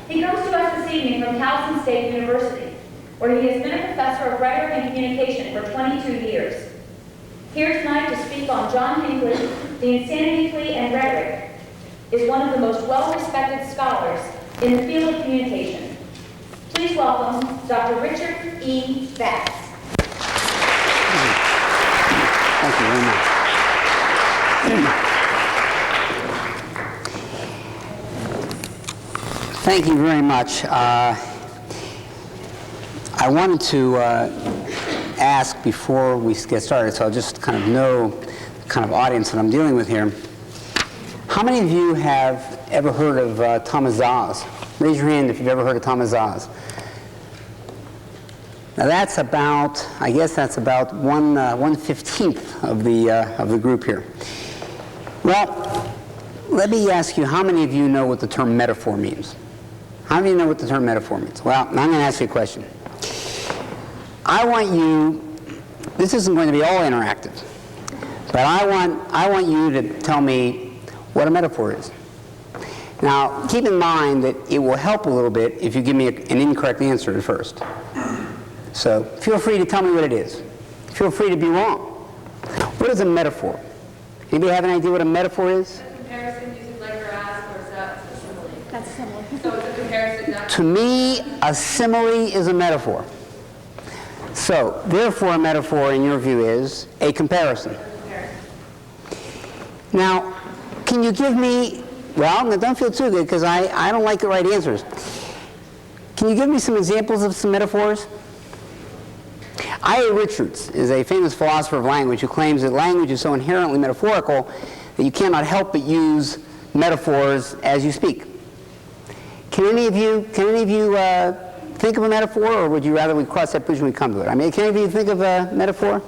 He comes to us this evening from Towson State University, where he has been a professor of rhetoric and communication for 22 years. Here tonight to speak on John Hinckley, the insanity plea and rhetoric, is one of the most well-respected scholars in the field of communication. Please welcome Dr. Richard E. Vatz. Thank you very much. Thank you very much. I wanted to ask before we get started, so I'll just kind of know the kind of audience that I'm dealing with here. How many of you have ever heard of Thomas Szasz? Raise your hand if you've ever heard of Thomas Szasz. Now that's about, I guess that's about 1/15 of the group here. Well, let me ask you, how many of you know what the term metaphor means? How many of you know what the term metaphor means? Well, I'm going to ask you a question. I want you, this isn't going to be all interactive, but I want you to tell me what a metaphor is. Now, keep in mind that it will help a little bit if you give me an incorrect answer at first. So feel free to tell me what it is. Feel free to be wrong. What is a metaphor? Anybody have an idea what a metaphor is? A comparison using like or as, or is that a simile? That's a simile. So it's a comparison. To me, a simile is a metaphor. So, therefore, a metaphor, in your view, is a comparison. Now, can you give me, well, don't feel too good because I don't like the right answers. Can you give me some examples of some metaphors? I.A. Richards is a famous philosopher of language who claims that language is so inherently metaphorical that you cannot help but use metaphors as you speak. Can any of you think of a metaphor, or would you rather we cross that bridge when we come to it? I mean, can any of you think of a metaphor?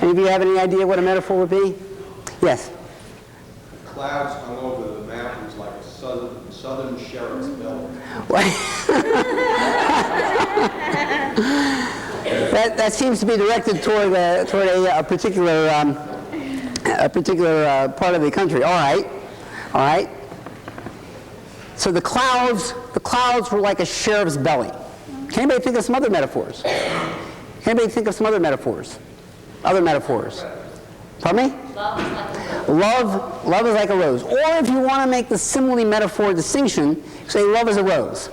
Any of you have any idea what a metaphor would be? Yes? Clouds hung over the mountains like a southern sheriff's bell. That seems to be directed toward a particular part of the country. All right. So the clouds were like a sheriff's belly. Can anybody think of some other metaphors? Can anybody think of some other metaphors? Other metaphors? Pardon me? Love is like a rose. Or if you want to make the simile metaphor distinction, say love is a rose.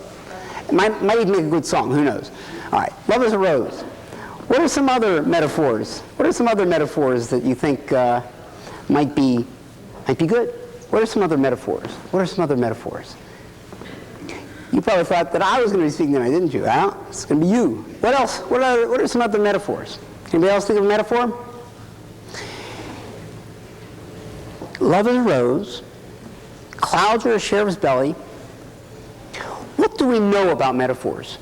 It might even make a good song, who knows? All right, love is a rose. What are some other metaphors? What are some other metaphors that you think might be good? What are some other metaphors? What are some other metaphors? You probably thought that I was going to be speaking tonight, didn't you? Well, it's going to be you. What else? What are some other metaphors? Anybody else think of a metaphor? Love is a rose. Clouds are a sheriff's belly. What do we know about metaphors?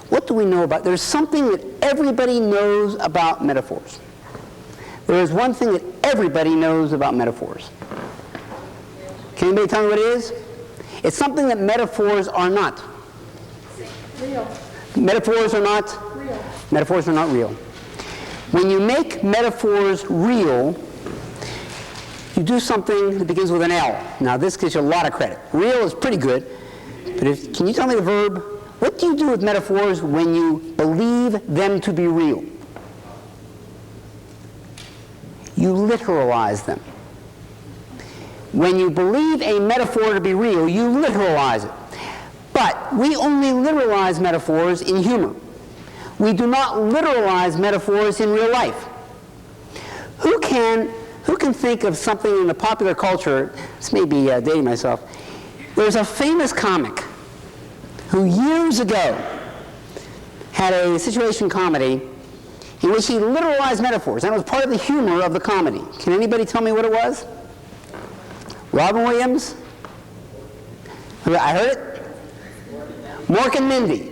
What do we know about? There's something that everybody knows about metaphors. There is one thing that everybody knows about metaphors. Can anybody tell me what it is? It's something that metaphors are not. Real. Metaphors are not? Real. Metaphors are not real. When you make metaphors real, you do something that begins with an L. Now, this gives you a lot of credit. Real is pretty good, but can you tell me the verb? What do you do with metaphors when you believe them to be real? You literalize them. When you believe a metaphor to be real, you literalize it. But we only literalize metaphors in humor. We do not literalize metaphors in real life. Who can think of something in the popular culture? This may be dating myself. There's a famous comic who years ago had a situation comedy in which he literalized metaphors. That was part of the humor of the comedy. Can anybody tell me what it was? Robin Williams? I heard it? Mork and Mindy.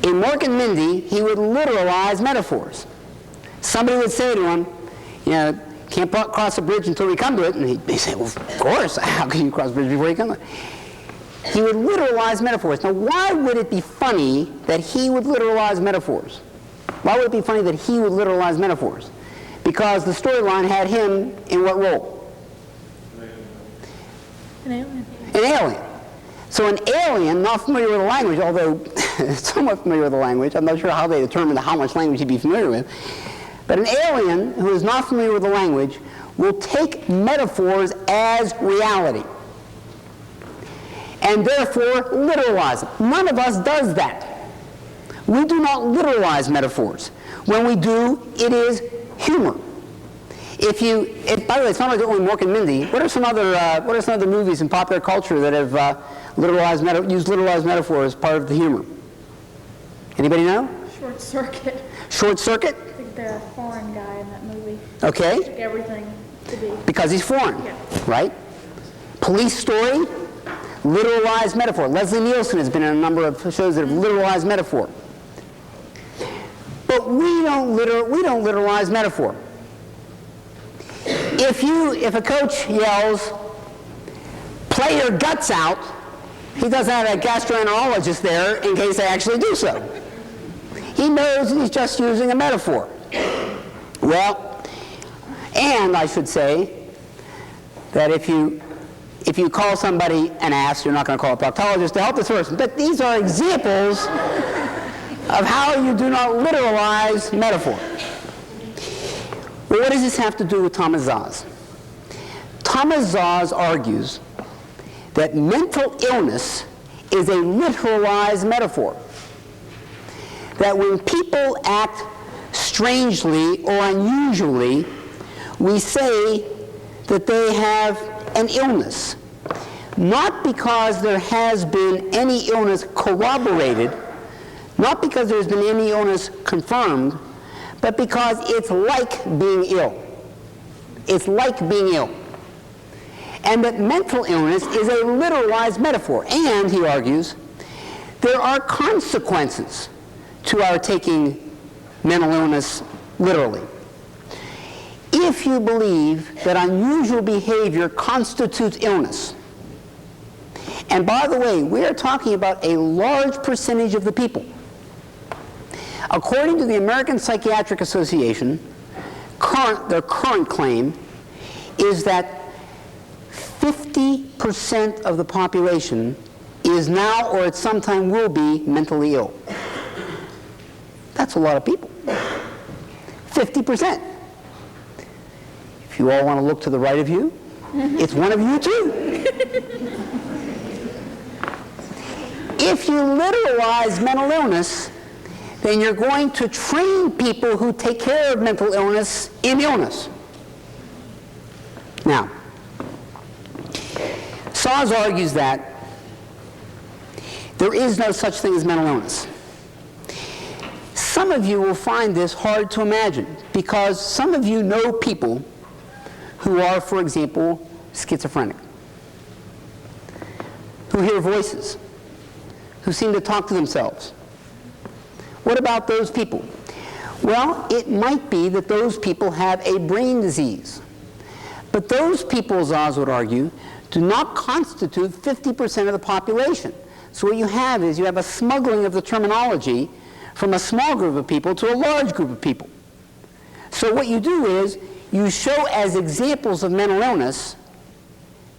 In Mork and Mindy, he would literalize metaphors. Somebody would say to him, can't cross a bridge until we come to it. And he'd say, well, of course, how can you cross a bridge before you come to it? He would literalize metaphors. Now, why would it be funny that he would literalize metaphors? Why would it be funny that he would literalize metaphors? Because the storyline had him in what role? An alien. An alien. So an alien, not familiar with the language, although somewhat familiar with the language, I'm not sure how they determine how much language he'd be familiar with, but an alien who is not familiar with the language will take metaphors as reality and therefore literalize them. None of us does that. We do not literalize metaphors. When we do, it is humor. By the way, it's not like only Mork and Mindy. What are some other movies in popular culture that have used literalized metaphor as part of the humor? Anybody know? Short Circuit. Short Circuit? I think they're a foreign guy in that movie. Okay. Took everything to be. Because he's foreign, Yeah. right? Police Story, literalized metaphor. Leslie Nielsen has been in a number of shows that have literalized metaphor. But we don't literalize metaphor. If a coach yells, "Play your guts out," he doesn't have a gastroenterologist there in case they actually do so. He knows he's just using a metaphor. Well, and I should say that if you call somebody an ass, you're not going to call a proctologist to help this person. But these are examples of how you do not literalize metaphor. Well, what does this have to do with Thomas Szasz? Thomas Szasz argues that mental illness is a literalized metaphor. That when people act strangely or unusually, we say that they have an illness. Not because there has been any illness corroborated, not because there's been any illness confirmed, but because it's like being ill. It's like being ill. And that mental illness is a literalized metaphor. And, he argues, there are consequences to our taking mental illness literally. If you believe that unusual behavior constitutes illness, and by the way, we are talking about a large percentage of the people. According to the American Psychiatric Association, their current claim is that 50% of the population is now or at some time will be mentally ill. That's a lot of people. 50%. If you all want to look to the right of you, it's one of you too. If you literalize mental illness, then you're going to train people who take care of mental illness in illness. Now, Szasz argues that there is no such thing as mental illness. Some of you will find this hard to imagine because some of you know people who are, for example, schizophrenic, who hear voices, who seem to talk to themselves. What about those people? Well, it might be that those people have a brain disease. But those people, Szasz would argue, do not constitute 50% of the population. So what you have is you have a smuggling of the terminology from a small group of people to a large group of people. So what you do is you show as examples of mental illness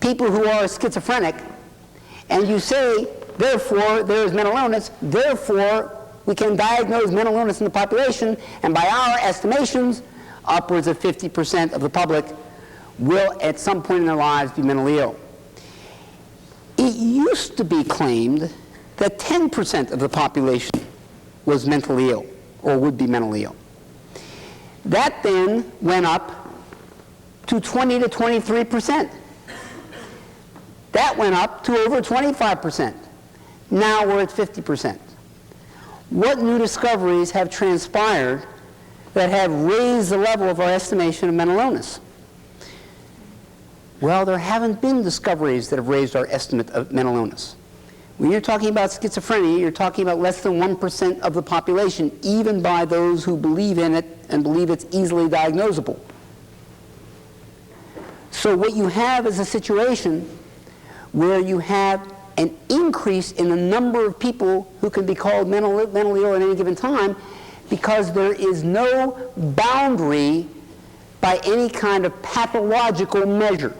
people who are schizophrenic, and you say, therefore, there is mental illness, therefore, we can diagnose mental illness in the population, and by our estimations, upwards of 50% of the public will at some point in their lives be mentally ill. It used to be claimed that 10% of the population was mentally ill, or would be mentally ill. That then went up to 20 to 23%. That went up to over 25%. Now we're at 50%. What new discoveries have transpired that have raised the level of our estimation of mental illness? Well, there haven't been discoveries that have raised our estimate of mental illness. When you're talking about schizophrenia, you're talking about less than 1% of the population, even by those who believe in it and believe it's easily diagnosable. So what you have is a situation where you have an increase in the number of people who can be called mentally ill at any given time because there is no boundary by any kind of pathological measure.